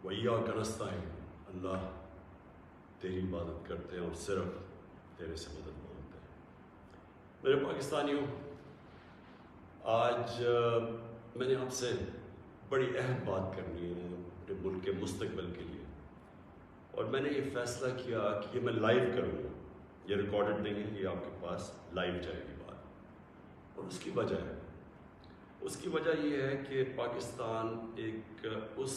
وَإِيَّاكَ نَسْتَعِينُ، اللہ تیری عبادت کرتے ہیں اور صرف تیرے سے مدد مانگتے ہیں۔ میرے پاکستانیوں، آج میں نے آپ سے بڑی اہم بات کرنی ہے اپنے ملک کے مستقبل کے لیے، اور میں نے یہ فیصلہ کیا کہ یہ میں لائیو کروں گا۔ یہ ریکارڈڈ نہیں ہے، یہ آپ کے پاس لائیو جائے گی بات۔ اور اس کی وجہ یہ ہے کہ پاکستان ایک اس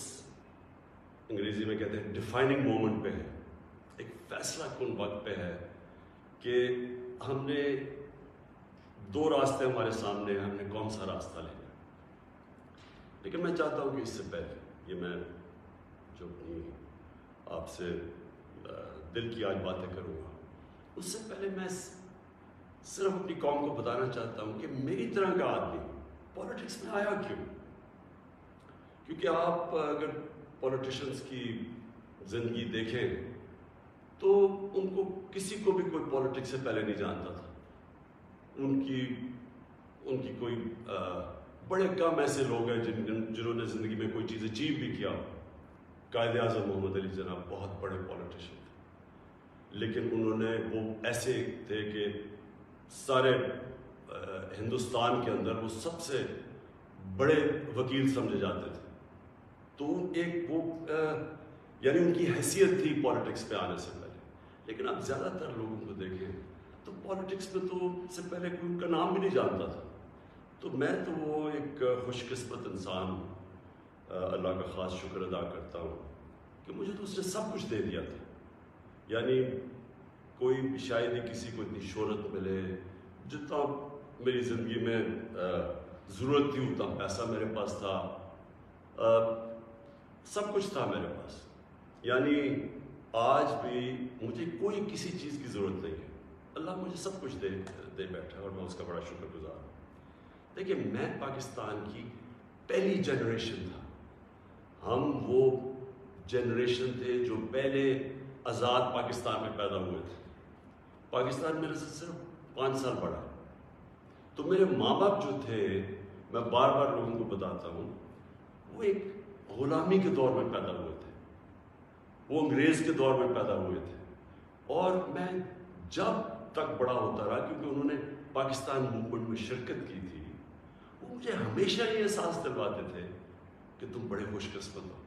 انگریزی میں کہتے ہیں ڈیفائننگ مومنٹ پہ ہے، ایک فیصلہ کن وقت پہ ہے کہ ہم نے دو راستے ہمارے سامنے ہیں، ہم نے کون سا راستہ لینا ہے۔ لیکن میں چاہتا ہوں کہ اس سے پہلے یہ میں جو اپنی آپ سے دل کی آج باتیں کروں گا، اس سے پہلے میں صرف اپنی قوم کو بتانا چاہتا ہوں کہ میری طرح کا آدمی پولیٹکس میں آیا کیوں۔ کیونکہ آپ اگر پولیٹیشنز کی زندگی دیکھیں تو ان کو کسی کو بھی کوئی پولیٹکس سے پہلے نہیں جانتا تھا۔ ان کی کوئی بڑے کم ایسے لوگ ہیں جنہوں نے زندگی میں کوئی چیز اچیو بھی کیا۔ قائد اعظم محمد علی جناح بہت بڑے پولیٹیشین تھے، لیکن انہوں نے وہ ایسے تھے کہ سارے ہندوستان کے اندر وہ سب سے بڑے وکیل سمجھے جاتے تھے۔ تو ایک وہ یعنی ان کی حیثیت تھی پولیٹکس پہ آنے سے پہلے۔ لیکن آپ زیادہ تر لوگوں کو دیکھیں تو پولیٹکس پہ تو سے پہلے کوئی ان کا نام بھی نہیں جانتا تھا۔ تو میں تو وہ ایک خوش قسمت انسان ہوں، اللہ کا خاص شکر ادا کرتا ہوں کہ مجھے تو اس نے سب کچھ دے دیا تھا۔ یعنی کوئی شاید ہی کسی کو اتنی شہرت ملے، جتنا میری زندگی میں ضرورت تھی اتنا پیسہ میرے پاس تھا، سب کچھ تھا میرے پاس۔ یعنی آج بھی مجھے کوئی کسی چیز کی ضرورت نہیں ہے، اللہ مجھے سب کچھ دے بیٹھا اور میں اس کا بڑا شکر گزار ہوں۔ دیکھیں، میں پاکستان کی پہلی جنریشن تھا۔ ہم وہ جنریشن تھے جو پہلے آزاد پاکستان میں پیدا ہوئے تھے۔ پاکستان میرے سے صرف 5 سال بڑا ہے۔ تو میرے ماں باپ جو تھے، میں بار بار لوگوں کو بتاتا ہوں، وہ ایک غلامی کے دور میں پیدا ہوئے تھے، وہ انگریز کے دور میں پیدا ہوئے تھے۔ اور میں جب تک بڑا ہوتا رہا، کیونکہ انہوں نے پاکستان موومنٹ میں شرکت کی تھی، وہ مجھے ہمیشہ یہ احساس دلواتے تھے کہ تم بڑے خوش قسمت ہو،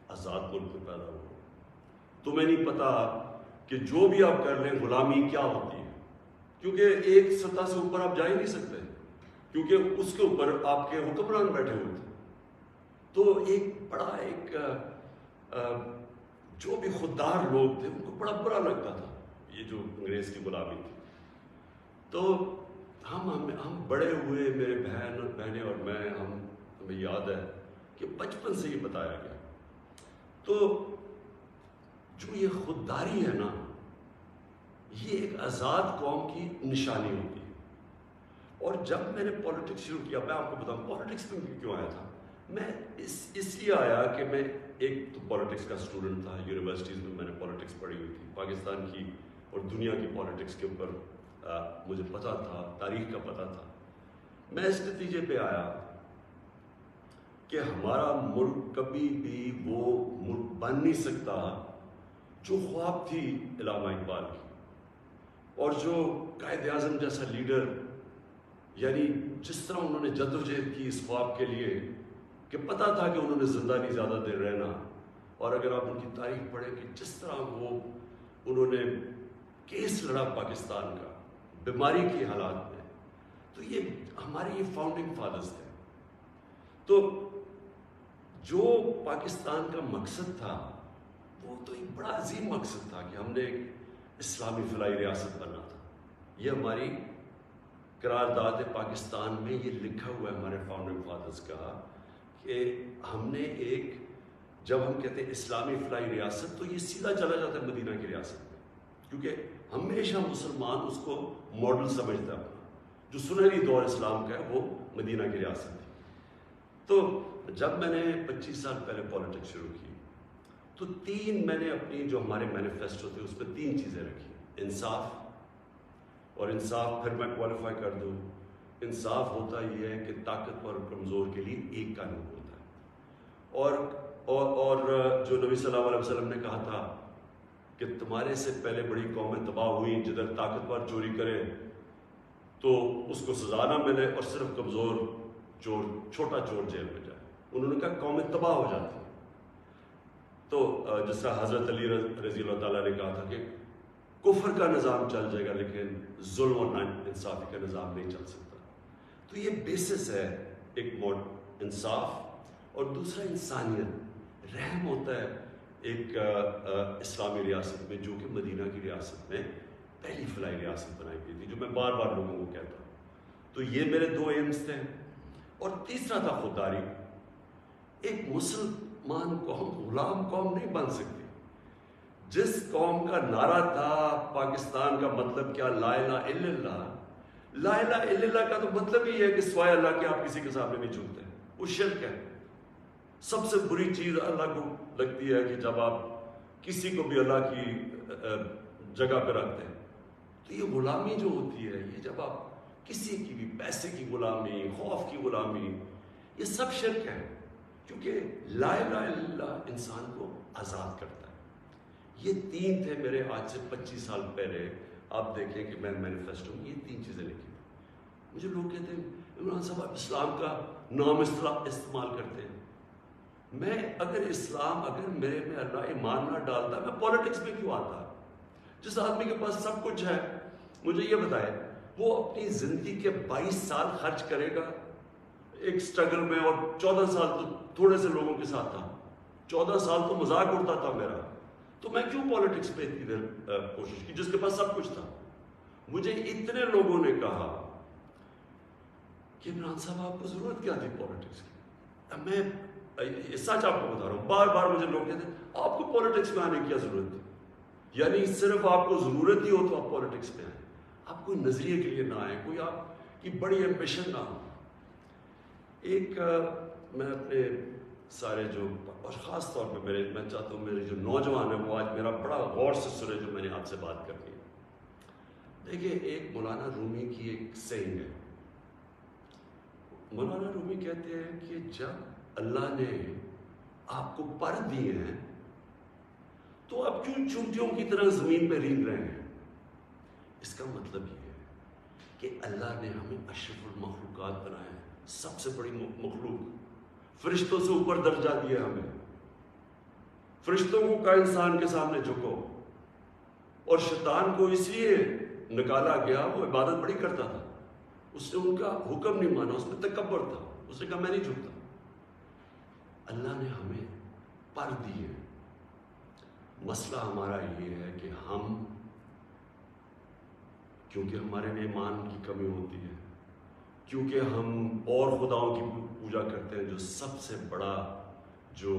آزاد ملک میں پیدا ہو۔ تمہیں نہیں پتا کہ جو بھی آپ کر لیں غلامی کیا ہوتی ہے، کیونکہ ایک سطح سے اوپر آپ جا ہی نہیں سکتے، کیونکہ اس کے اوپر آپ کے حکمران بیٹھے ہوئے تھے۔ تو ایک بڑا جو بھی خوددار لوگ تھے ان کو بڑا برا لگتا تھا یہ جو انگریز کی غلامی تھی۔ تو ہم بڑے ہوئے، میرے بہنیں اور میں، ہمیں یاد ہے کہ بچپن سے یہ بتایا گیا۔ تو جو یہ خودداری ہے نا، یہ ایک آزاد قوم کی نشانی ہوتی ہے۔ اور جب میں نے پولیٹکس شروع کیا، میں آپ کو بتاؤں پولیٹکس میں کیوں آیا تھا۔ میں اس لیے آیا کہ میں ایک تو پولیٹکس کا اسٹوڈنٹ تھا، یونیورسٹیز میں میں نے پولیٹکس پڑھی ہوئی تھی، پاکستان کی اور دنیا کی پولیٹکس کے اوپر مجھے پتہ تھا، تاریخ کا پتہ تھا۔ میں اس نتیجے پہ آیا کہ ہمارا ملک کبھی بھی وہ ملک بن نہیں سکتا جو خواب تھی علامہ اقبال کی، اور جو قائد اعظم جیسا لیڈر، یعنی جس طرح انہوں نے جدوجہد کی اس خواب کے لیے کہ پتہ تھا کہ انہوں نے زندہ نہیں زیادہ دیر رہنا۔ اور اگر آپ ان کی تاریخ پڑھیں کہ جس طرح انہوں نے کیس لڑا پاکستان کا بیماری کی حالات میں، تو یہ ہمارے یہ فاؤنڈنگ فادرز تھے۔ تو جو پاکستان کا مقصد تھا وہ تو ایک بڑا عظیم مقصد تھا کہ ہم نے ایک اسلامی فلاحی ریاست بننا تھا۔ یہ ہماری قرارداد پاکستان میں یہ لکھا ہوا ہے ہمارے فاؤنڈنگ فادرز کا کہ ہم نے ایک، جب ہم کہتے ہیں اسلامی فلاحی ریاست تو یہ سیدھا چلا جاتا ہے مدینہ کی ریاست میں، کیونکہ ہمیشہ مسلمان اس کو ماڈل سمجھتا ہے اپنا۔ جو سنہری دور اسلام کا ہے وہ مدینہ کی ریاست تھی۔ تو جب میں نے 25 سال پہلے پولیٹکس شروع کی تو میں نے اپنی جو ہمارے مینیفیسٹو تھے اس پہ 3 چیزیں رکھی: انصاف، اور انصاف پھر میں کوالیفائی کر دوں، انصاف ہوتا یہ ہے کہ طاقتور اور کمزور کے لیے ایک قانون ہوتا ہے، اور جو نبی صلی اللہ علیہ وسلم نے کہا تھا کہ تمہارے سے پہلے بڑی قومیں تباہ ہوئیں، جدھر طاقتور چوری کرے تو اس کو سزا نہ ملے اور صرف کمزور چور، چھوٹا چور جیل میں جائے. انہوں نے کہا قومیں تباہ ہو جاتی ہیں. تو جس طرح حضرت علی رضی اللہ تعالیٰ نے کہا تھا کہ کفر کا نظام چل جائے گا لیکن ظلم اور ناانصافی کا نظام نہیں چل سکتا. تو یہ بیسس ہے ایک انصاف اور دوسرا انسانیت. رحم ہوتا ہے ایک اسلامی ریاست میں جو کہ مدینہ کی ریاست میں پہلی فلاحی ریاست بنائی گئی تھی، جو میں بار بار لوگوں کو کہتا ہوں. تو یہ میرے 2 ایمز تھے. اور تیسرا تھا خودداری. ایک مسلمان قوم غلام قوم نہیں بن سکتی. جس قوم کا نعرہ تھا پاکستان کا مطلب کیا، لا الہ الا اللہ. لا الہ الا اللہ کا تو مطلب ہی ہے کہ سوائے اللہ کے آپ کسی کے سامنے نہیں جھکتے. وہ شرک ہے. سب سے بری چیز اللہ کو لگتی ہے کہ جب آپ کسی کو بھی اللہ کی جگہ پہ رکھتے ہیں. تو یہ غلامی جو ہوتی ہے، یہ جب آپ کسی کی بھی پیسے کی غلامی، خوف کی غلامی، یہ سب شرک ہے. کیونکہ لا الہ الا اللہ انسان کو آزاد کرتا ہے. یہ 3 تھے میرے آج سے 25 سال پہلے. آپ دیکھیں کہ میں مینیفیسٹو میں یہ 3 چیزیں لکھی. مجھے لوگ کہتے ہیں عمران صاحب آپ اسلام کا نام استعمال کرتے ہیں. میں اگر میرے میں اللہ ایمان نہ ڈالتا، میں پولیٹکس میں کیوں آتا؟ جس آدمی کے پاس سب کچھ ہے، مجھے یہ بتائے وہ اپنی زندگی کے 22 سال خرچ کرے گا ایک سٹرگل میں، اور 14 سال تو تھوڑے سے لوگوں کے ساتھ تھا، 14 سال تو مذاق اڑتا تھا میرا. تو میں کیوں پولیٹکس پہ اتنی دیر کوشش کی جس کے پاس سب کچھ تھا؟ مجھے اتنے لوگوں نے کہا کہ عمران صاحب آپ کو ضرورت کیا تھی پولیٹکس کی؟ میں سچ آپ کو بتا رہا ہوں، بار بار مجھے لوگ کہتے ہیں آپ کو پولیٹکس میں آنے کی کیا ضرورت تھی؟ یعنی صرف آپ کو ضرورت ہی ہو تو آپ پولیٹکس میں آئیں، آپ کوئی نظریے کے لیے نہ آئیں، کوئی آپ کی بڑی ایمبیشن نہ ہو. ایک میں اپنے سارے جو، اور خاص طور پہ میں چاہتا ہوں میرے جو نوجوان ہیں وہ آج میرا بڑا غور سے سنے جو میں نے آپ سے بات کرنی ہے. دیکھیے ایک مولانا رومی کی ایک سینگ ہے. مولانا رومی کہتے ہیں کہ جب اللہ نے آپ کو پر دیے ہیں تو آپ کیوں چونٹیوں کی طرح زمین پہ رینگ رہے ہیں؟ اس کا مطلب یہ ہے کہ اللہ نے ہمیں اشرف المخلوقات بنایا ہے، سب سے بڑی مخلوق، فرشتوں سے اوپر درجہ دیا ہمیں. فرشتوں کو کا انسان کے سامنے جھکو. اور شیطان کو اس لیے نکالا گیا، وہ عبادت بڑی کرتا تھا، اس نے ان کا حکم نہیں مانا، اس میں تکبر تھا، اس نے کہا میں نہیں جھکتا. اللہ نے ہمیں پر دیے. مسئلہ ہمارا یہ ہے کہ ہم، کیونکہ ہمارے میں ایمان کی کمی ہوتی ہے، کیونکہ ہم اور خداؤں کی پوجا کرتے ہیں، جو سب سے بڑا جو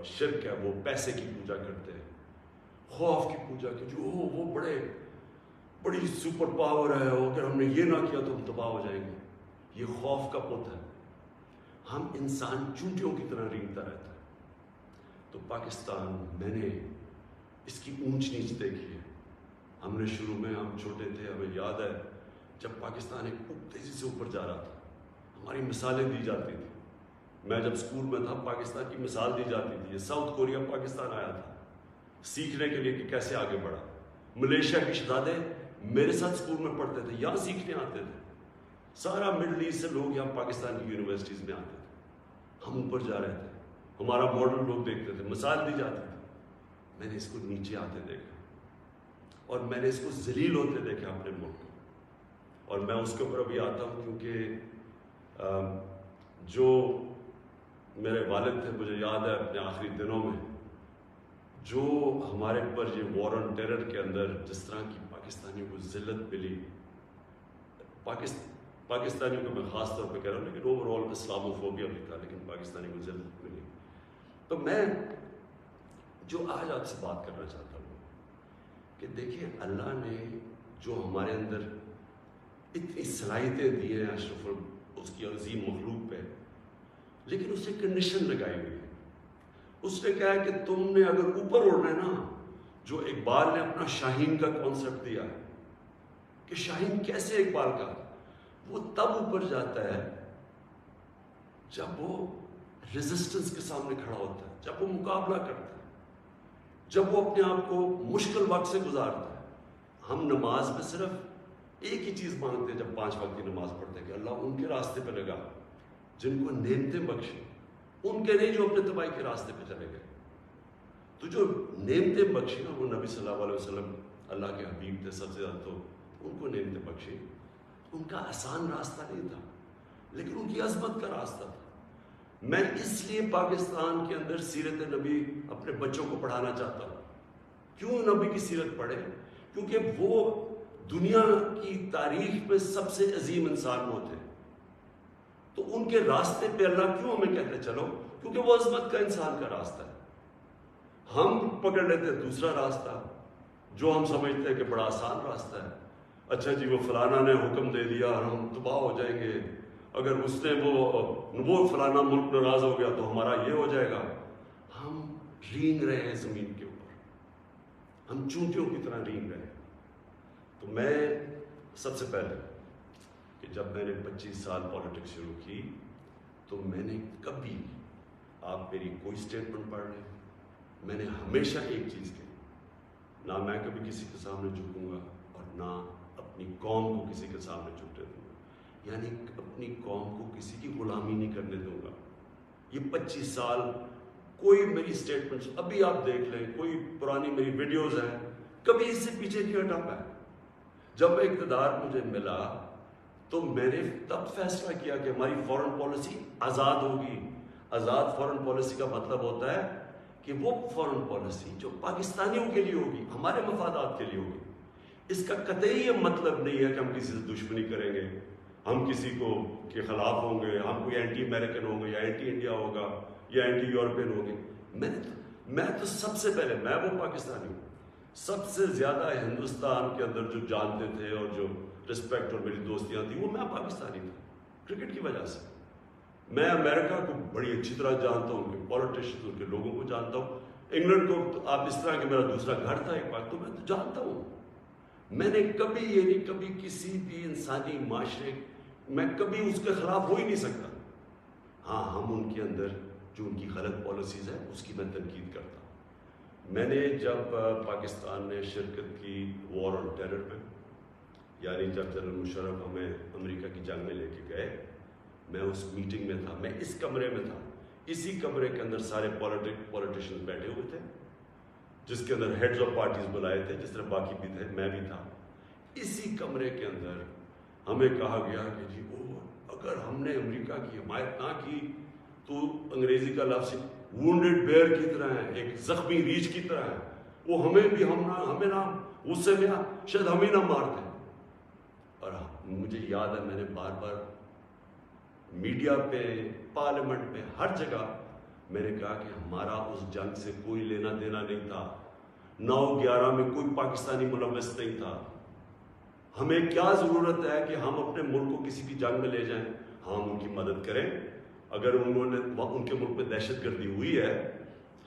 شرک ہے وہ پیسے کی پوجا کرتے ہیں، خوف کی پوجا کی، جو وہ بڑی سپر پاور ہے، اگر ہم نے یہ نہ کیا تو ہم تباہ ہو جائیں گے. یہ خوف کا پت ہے. ہم انسان چونٹیوں کی طرح رینگتا رہتا ہے. تو پاکستان، میں نے اس کی اونچ نیچ دیکھی ہے. ہم نے شروع میں، ہم چھوٹے تھے، ہمیں یاد ہے جب پاکستان ایک تیزی سے اوپر جا رہا تھا، ہماری مثالیں دی جاتی تھیں. میں جب اسکول میں تھا پاکستان کی مثال دی جاتی تھی. ساؤتھ کوریا پاکستان آیا تھا سیکھنے کے لیے کہ کیسے آگے بڑھا. ملیشیا کے شہزادے میرے ساتھ اسکول میں پڑھتے تھے، یہاں سیکھنے آتے تھے. سارا مڈل ایسٹ سے لوگ یہاں پاکستان کی یونیورسٹیز میں آتے تھے. ہم اوپر جا رہے تھے، ہمارا ماڈل لوگ دیکھتے تھے، مثال دی جاتی تھی. میں نے اس کو نیچے آتے دیکھا اور میں نے اس کو ذلیل ہوتے دیکھا اپنے ملک کو. اور میں اس کے اوپر ابھی آتا ہوں کیونکہ جو میرے والد تھے، مجھے یاد ہے اپنے آخری دنوں میں جو ہمارے پر یہ وار آن ٹیرر کے اندر جس طرح کی پاکستانیوں کو ذلت ملی، پاکستانیوں کو میں خاص طور پہ کہہ رہا ہوں، لیکن اوور آل اسلاموفوبیا بھی تھا، لیکن پاکستانیوں کو ذلت ملی. تو میں جو آج آپ سے بات کرنا چاہتا ہوں کہ دیکھیں اللہ نے جو ہمارے اندر اتنی صلاحیتیں دی ہیں اشرف اس کی عظیم مخلوق پہ، لیکن اس نے کنڈیشن لگائی ہوئی ہے. اس نے کہا کہ تم نے اگر اوپر اڑنا ہے نا، جو اقبال نے اپنا شاہین کا کانسیپٹ دیا ہے کہ شاہین کیسے اقبال کا، وہ تب اوپر جاتا ہے جب وہ ریزسٹنس کے سامنے کھڑا ہوتا ہے، جب وہ مقابلہ کرتا ہے، جب وہ اپنے آپ کو مشکل وقت سے گزارتا ہے. ہم نماز میں صرف ایک ہی چیز مانگتے ہیں جب 5 وقت کی نماز پڑھتے ہیں کہ اللہ ان کے راستے پہ لگا جن کو نعمتیں بخشی، ان کے نہیں جو اپنے تباہی کے راستے پہ چلے گئے. تو جو نعمتیں بخشی نا وہ نبی صلی اللہ علیہ وسلم اللہ کے حبیب تھے سب سے زیادہ، تو ان کو نعمتیں بخشی. ان کا آسان راستہ نہیں تھا لیکن ان کی عظمت کا راستہ تھا. میں اس لیے پاکستان کے اندر سیرت نبی اپنے بچوں کو پڑھانا چاہتا ہوں. کیوں نبی کی سیرت پڑھے؟ کیونکہ وہ دنیا کی تاریخ میں سب سے عظیم انسان وہ تھے. تو ان کے راستے پہ اللہ کیوں ہمیں کہتے چلو؟ کیونکہ وہ عظمت کا انسان کا راستہ ہے. ہم پکڑ لیتے ہیں دوسرا راستہ جو ہم سمجھتے ہیں کہ بڑا آسان راستہ ہے. اچھا جی وہ فلانا نے حکم دے دیا اور ہم تباہ ہو جائیں گے، اگر اس نے وہ فلانا ملک ناراض ہو گیا تو ہمارا یہ ہو جائے گا. ہم رینگ رہے ہیں زمین کے اوپر، ہم چونٹیوں کی طرح رینگ رہے ہیں. تو میں سب سے پہلے کہ جب میں نے 25 سال پالیٹکس شروع کی تو میں نے کبھی، آپ میری کوئی اسٹیٹمنٹ پڑھ لیں، میں نے ہمیشہ ایک چیز کی، نہ میں کبھی کسی کے سامنے جھکوں گا اور نہ اپنی قوم کو کسی کے سامنے جھکنے دوں گا. یعنی اپنی قوم کو کسی کی غلامی نہیں کرنے دوں گا. یہ 25 سال کوئی میری اسٹیٹمنٹس ابھی آپ دیکھ لیں، کوئی پرانی میری ویڈیوز ہیں، کبھی اس سے پیچھے نہیں ہٹا پایا. جب اقتدار مجھے ملا تو میں نے تب فیصلہ کیا کہ ہماری فورن پالیسی آزاد ہوگی. آزاد فورن پالیسی کا مطلب ہوتا ہے کہ وہ فورن پالیسی جو پاکستانیوں کے لیے ہوگی، ہمارے مفادات کے لیے ہوگی. اس کا قطعی یہ مطلب نہیں ہے کہ ہم کسی سے دشمنی کریں گے، ہم کسی کو کے خلاف ہوں گے، ہم کوئی اینٹی امریکن ہوں گے یا اینٹی انڈیا ہوگا یا اینٹی یورپین ہوں گے. میں تو سب سے پہلے میں وہ پاکستانی ہوں. سب سے زیادہ ہندوستان کے اندر جو جانتے تھے اور جو رسپیکٹ اور میری دوستیاں تھیں وہ میں پاکستانی تھا کرکٹ کی وجہ سے. میں امریکہ کو بڑی اچھی طرح جانتا ہوں، کہ پولیٹیشین ان کے لوگوں کو جانتا ہوں. انگلینڈ کو تو آپ اس طرح کہ میرا دوسرا گھر تھا ایک بار، تو میں تو جانتا ہوں. میں نے کبھی یہ نہیں، کبھی کسی بھی انسانی معاشرے میں کبھی اس کے خلاف ہو ہی نہیں سکتا. ہاں ہم ان کے اندر جو ان کی غلط پالیسیز ہیں اس کی میں تنقید کرتا ہوں. میں نے جب پاکستان نے شرکت کی وار آن ٹیرر میں، یعنی جب جنرل مشرف ہمیں امریکہ کی جنگ میں لے کے گئے، میں اس میٹنگ میں تھا، میں اس کمرے میں تھا. اسی کمرے کے اندر سارے پولیٹیشنز بیٹھے ہوئے تھے، جس کے اندر ہیڈز آف پارٹیز بلائے تھے، جس طرح باقی بھی تھے، میں بھی تھا. اسی کمرے کے اندر ہمیں کہا گیا کہ جی اگر ہم نے امریکہ کی حمایت نہ کی تو انگریزی کا لفظ وونڈڈ بیئر کی طرح ہے، ایک زخمی ریچھ کی طرح ہے، وہ ہمیں نہ غصے میں شاید ہمیں نہ مارتے. اور مجھے یاد ہے میں نے بار بار میڈیا پہ، پارلیمنٹ میں، ہر جگہ میں نے کہا کہ ہمارا اس جنگ سے کوئی لینا دینا نہیں تھا. 9/11 میں کوئی پاکستانی ملوث نہیں تھا. ہمیں کیا ضرورت ہے کہ ہم اپنے ملک کو کسی کی جنگ میں لے جائیں؟ ہم ان کی مدد کریں. اگر انہوں نے ان کے ملک پہ دہشت گردی ہوئی ہے،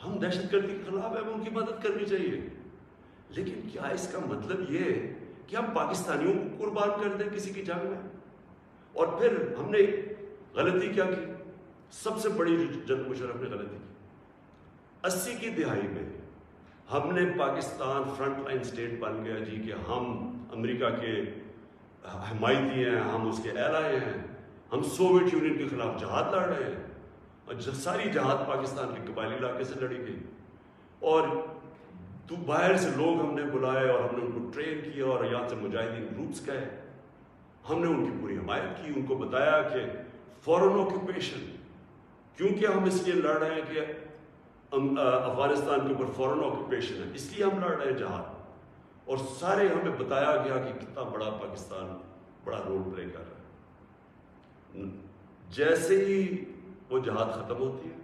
ہم دہشت گردی کے خلاف ہیں، ان کی مدد کرنی چاہیے. لیکن کیا اس کا مطلب یہ ہے کہ ہم پاکستانیوں کو قربان کر دیں کسی کی جنگ میں؟ اور پھر ہم نے غلطی کیا کی؟ سب سے بڑی جو جنرل مشرف نے غلطی کی، 80 کی دہائی میں ہم نے پاکستان فرنٹ لائن اسٹیٹ بن گیا جی کہ ہم امریکہ کے حمایتی ہیں، ہم اس کے ایلائے ہیں، ہم سوویت یونین کے خلاف جہاد لڑ رہے ہیں. اور ساری جہاد پاکستان کے قبائلی علاقے سے لڑی گئی، اور تو باہر سے لوگ ہم نے بلائے اور ہم نے ان کو ٹرین کیا اور یہاں سے مجاہدین گروپس گئے. ہم نے ان کی پوری حمایت کی، ان کو بتایا کہ فورن آکوپیشن، کیونکہ ہم اس لیے لڑ رہے ہیں کہ افغانستان کے اوپر فورن آکوپیشن ہے، اس لیے ہم لڑ رہے ہیں جہاد. اور سارے ہمیں بتایا گیا کہ کتنا بڑا پاکستان بڑا رول پلے کر رہا ہے. جیسے ہی وہ جہاد ختم ہوتی ہے،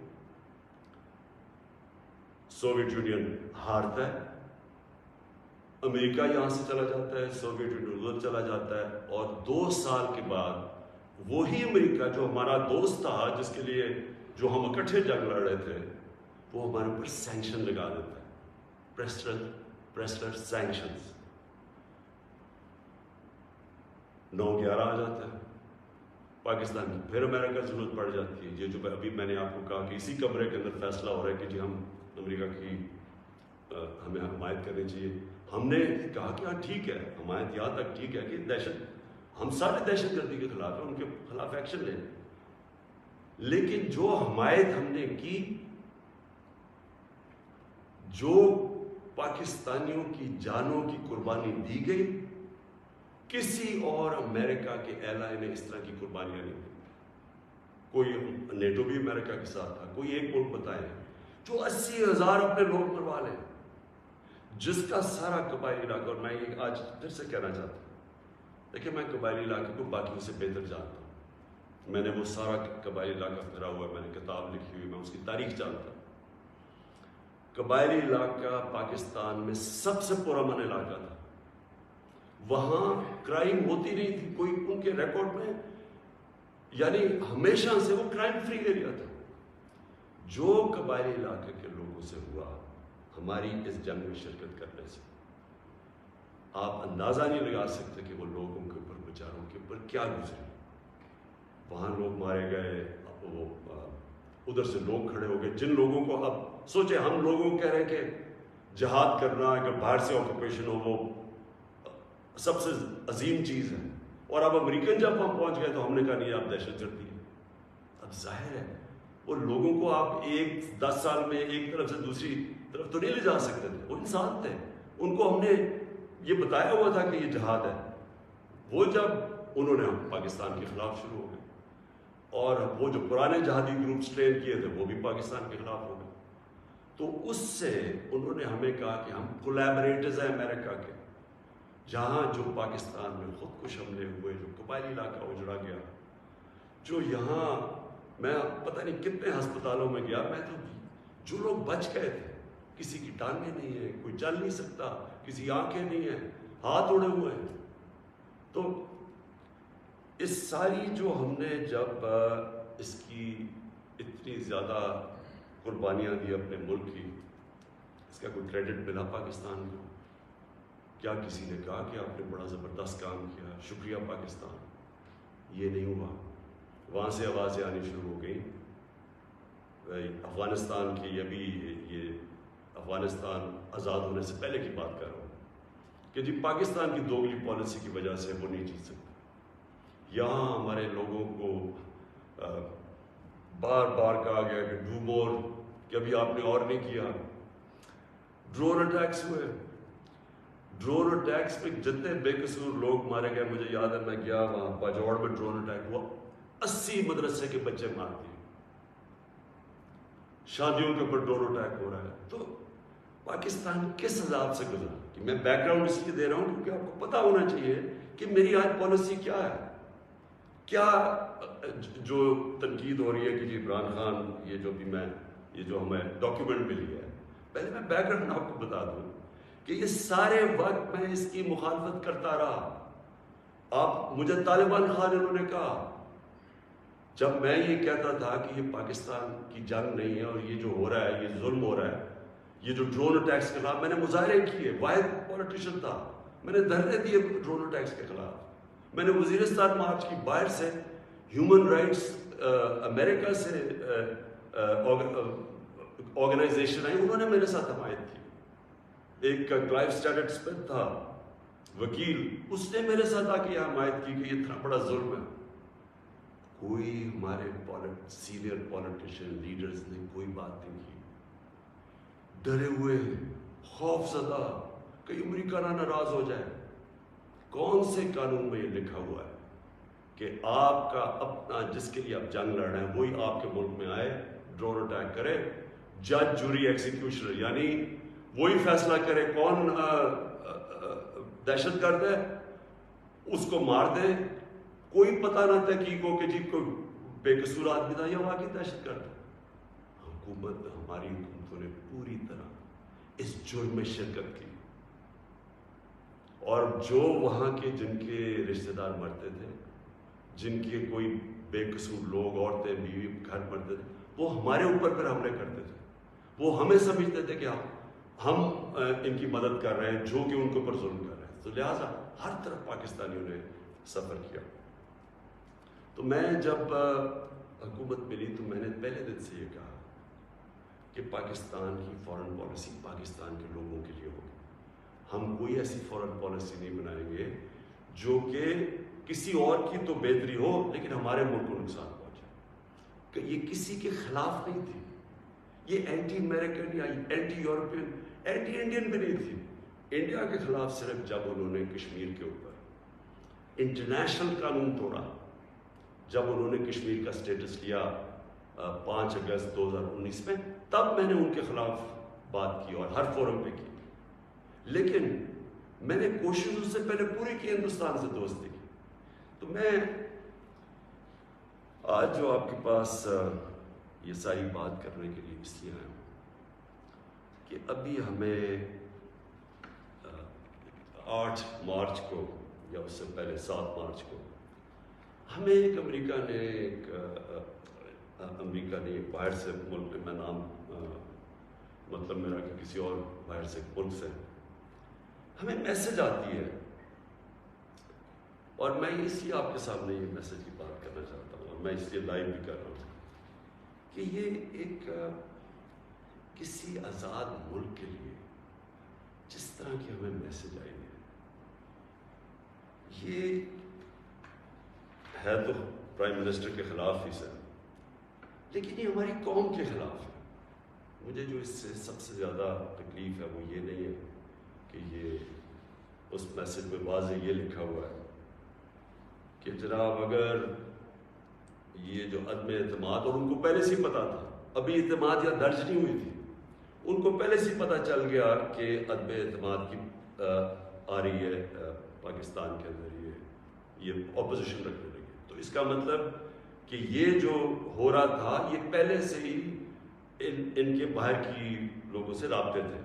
سوویت یونین ہارتا ہے، امریکہ یہاں سے چلا جاتا ہے، سوویت یونین ادھر چلا جاتا ہے، اور 2 سال کے بعد وہی امریکہ جو ہمارا دوست تھا، جس کے لیے جو ہم اکٹھے جنگ لڑ رہے تھے، وہ ہمارے اوپر سینکشن لگا دیتا ہے، پریسلر سینکشنز. 9/11 آ جاتا ہے. پاکستان کی، پھر امریکہ کی ضرورت پڑ جاتی ہے. یہ جو ابھی میں نے آپ کو کہا کہ اسی کمرے کے اندر فیصلہ ہو رہا ہے کہ جی ہم امریکہ کی ہمیں حمایت کرنی چاہیے. ہم نے کہا کہ ہاں ٹھیک ہے، حمایت یہاں تک ٹھیک ہے کہ ہم سارے دہشت گردی کے خلاف ہیں، ان کے خلاف ایکشن لیں، لیکن جو حمایت ہم نے کی، جو پاکستانیوں کی جانوں کی قربانی دی گئی، کسی اور امریکہ کے ایلائی نے اس طرح کی قربانیاں نہیں دی. کوئی نیٹو بھی امریکہ کے ساتھ تھا، کوئی ایک ملک بتائے جو 80,000 اپنے لوگ مروا لیں، جس کا سارا قبائلی علاقہ. اور میں یہ آج پھر سے کہنا چاہتا ہوں، دیکھیں میں قبائلی علاقے کو باقیوں سے بہتر جانتا ہوں. میں نے وہ سارا قبائلی علاقہ پھرا ہوا ہے، میں نے کتاب لکھی ہوئی، میں اس کی تاریخ جانتا ہوں. قبائلی علاقہ پاکستان میں سب سے پرامن علاقہ تھا. وہاں کرائم ہوتی نہیں تھی، کوئی ان کے ریکارڈ میں، یعنی ہمیشہ سے وہ کرائم فری ایریا تھا. جو قبائلی علاقے کے لوگوں سے ہوا ہماری اس جنگ میں شرکت کرنے سے، آپ اندازہ نہیں لگا سکتے کہ وہ لوگوں کے اوپر، بیچاروں کے اوپر کیا گزری. وہاں لوگ مارے گئے، وہ ادھر سے لوگ کھڑے ہو گئے جن لوگوں کو، اب سوچے ہم لوگوں کو کہہ رہے ہیں کہ جہاد کرنا، اگر باہر سے آکوپیشن ہو وہ سب سے عظیم چیز ہے، اور اب امریکن جب ہم پہنچ گئے تو ہم نے کہا نہیں آپ دہشت گردی ہے. اب ظاہر ہے وہ لوگوں کو آپ 10 سال میں ایک طرف سے دوسری طرف تو نہیں لے جا سکتے تھے. وہ انسان تھے، ان کو ہم نے یہ بتایا ہوا تھا کہ یہ جہاد ہے. وہ جب انہوں نے پاکستان کے خلاف شروع ہو گئے، اور وہ جو پرانے جہادی گروپس ٹرین کیے تھے وہ بھی پاکستان کے خلاف ہو گئے. تو اس سے انہوں نے ہمیں کہا کہ ہم کولیبریٹرز ہیں امریکہ کے. جہاں جو پاکستان میں خود کش حملے ہوئے، جو قبائلی علاقہ اجڑا گیا، جو یہاں میں پتہ نہیں کتنے ہسپتالوں میں گیا، میں تو جو لوگ بچ گئے تھے، کسی کی ٹانگیں نہیں ہیں، کوئی چل نہیں سکتا، کسی آنکھیں نہیں ہیں، ہاتھ اڑے ہوئے ہیں. تو اس ساری جو ہم نے جب اس کی اتنی زیادہ قربانیاں دی اپنے ملک کی، اس کا کوئی کریڈٹ ملا پاکستان کو؟ کیا کسی نے کہا کہ آپ نے بڑا زبردست کام کیا، شکریہ پاکستان؟ یہ نہیں ہوا. وہاں سے آوازیں آنی شروع ہو گئیں. افغانستان کی، یہ افغانستان آزاد ہونے سے پہلے کی بات کر رہا ہوں، کہ جی پاکستان کی دوگلی پالیسی کی وجہ سے وہ نہیں جیت سکتا. یہاں ہمارے لوگوں کو بار بار کہا گیا کہ ڈو مور، کہ ابھی آپ نے اور نہیں کیا. ڈرون اٹیکس ہوئے، ڈرون اٹیکس پہ جتنے بے قصور لوگ مارے گئے. مجھے یاد ہے میں گیا وہاں باجوڑ میں ڈرون اٹیک ہوا، 80 مدرسے کے بچے مار دیے. شادیوں کے اوپر ڈرون اٹیک ہو رہا ہے. تو پاکستان کس عذاب سے گزرا؟ کہ میں بیک گراؤنڈ اس لیے دے رہا ہوں کیونکہ آپ کو پتا ہونا چاہیے کہ میری آج پالیسی کیا ہے. کیا جو تنقید ہو رہی ہے کہ جی عمران خان، یہ جو ہمیں ڈاکیومنٹ ملی ہے، پہلے میں بیک گراؤنڈ آپ کو بتا دوں کہ یہ سارے وقت میں اس کی مخالفت کرتا رہا. آپ مجھے طالبان خان انہوں نے کہا، جب میں یہ کہتا تھا کہ یہ پاکستان کی جنگ نہیں ہے اور یہ جو ہو رہا ہے یہ ظلم ہو رہا ہے، یہ جو ڈرون اٹیکس کے خلاف میں نے مظاہرے کیے، واحد پولیٹیشین تھا، میں نے دھرنے دیے ڈرون اٹیکس کے خلاف. میں نے وزیرستان مارچ کی، باہر سے ہیومن رائٹس امریکہ سے آرگنائزیشن آئی، انہوں نے میرے ساتھ حمایت کی. ایک کلائیو اسٹیٹٹ اسمتھ تھا وکیل، اس نے میرے ساتھ آ کے حمایت کی کہ یہ اتنا بڑا ظلم ہے. کوئی ہمارے سینئر پولیٹیشین لیڈرز نے کوئی بات نہیں کی. ڈرے ہوئے، خوف زدہ، کہ امریکہ نہ ناراض ہو جائے. کون سے قانون میں یہ لکھا ہوا ہے کہ آپ کا اپنا جس کے لیے آپ جنگ لڑ رہے ہیں وہی آپ کے ملک میں آئے، ڈرون اٹیک کرے، جج جوری ایکزیکیوشنر یعنی وہی فیصلہ کرے کون دہشت گرد ہے، اس کو مار دے، کوئی پتہ نہ تحقیق ہو کہ جی کوئی بے قصور آدمی تھا یا واقعی دہشت گرد ہے. ہماری حکومتوں نے پوری طرح اس جرم میں شرکت کی، اور جو وہاں کے جن کے رشتہ دار مرتے تھے، جن کے کوئی بے قصور لوگ، عورتیں، بیوی، گھر مرتے تھے، وہ ہمارے اوپر پھر حملے کرتے تھے. وہ ہمیں سمجھتے تھے کہ ہم ان کی مدد کر رہے ہیں جو کہ ان کے اوپر ظلم کر رہے ہیں. تو لہٰذا ہر طرف پاکستانیوں نے سفر کیا. تو میں جب حکومت ملی تو میں نے پہلے دن سے یہ کہا کہ پاکستان کی فارن پالیسی پاکستان کے لوگوں کے لیے ہوگی. ہم کوئی ایسی فارن پالیسی نہیں بنائیں گے جو کہ کسی اور کی تو بہتری ہو لیکن ہمارے ملک کو نقصان پہنچے. کہ یہ کسی کے خلاف نہیں تھی, یہ اینٹی امریکن یا اینٹی یورپین اینٹی انڈین بھی نہیں تھی. انڈیا کے خلاف صرف جب انہوں نے کشمیر کے اوپر انٹرنیشنل قانون توڑا, جب انہوں نے کشمیر کا سٹیٹس لیا 5 اگست 2019 میں, تب میں نے ان کے خلاف بات کی اور ہر فورم پہ کی. لیکن میں نے کوشش اس سے پہلے پوری کی ہندوستان سے دوستی کی. تو میں آج جو آپ کے پاس یہ ساری بات کرنے کے لیے اس لیے آیا ہوں کہ ابھی ہمیں 8 مارچ کو یا اس سے پہلے 7 مارچ کو ہمیں ایک امریکہ نے باہر سے ملک میں نام مطلب میرا کہ کسی اور باہر سے ملک سے ہمیں میسج آتی ہے, اور میں اس لیے آپ کے سامنے یہ میسج کی بات کرنا چاہتا ہوں اور میں اس لیے لائیو بھی کر رہا ہوں کہ یہ ایک کسی آزاد ملک کے لیے جس طرح کی ہمیں میسج آئی ہے, یہ ہے تو پرائم منسٹر کے خلاف ہی سر, لیکن یہ ہماری قوم کے خلاف ہے. مجھے جو اس سے سب سے زیادہ تکلیف ہے وہ یہ نہیں ہے کہ یہ اس میسج میں واضح یہ لکھا ہوا ہے کہ جناب اگر یہ جو عدم اعتماد, اور ان کو پہلے سے ہی پتا تھا, ابھی اعتماد یا درج نہیں ہوئی تھی, ان کو پہلے سے ہی پتا چل گیا کہ عدم اعتماد کی آ رہی ہے پاکستان کے اندر, یہ اپوزیشن رکھنے لگی. تو اس کا مطلب کہ یہ جو ہو رہا تھا یہ پہلے سے ہی ان کے باہر کی لوگوں سے رابطے تھے.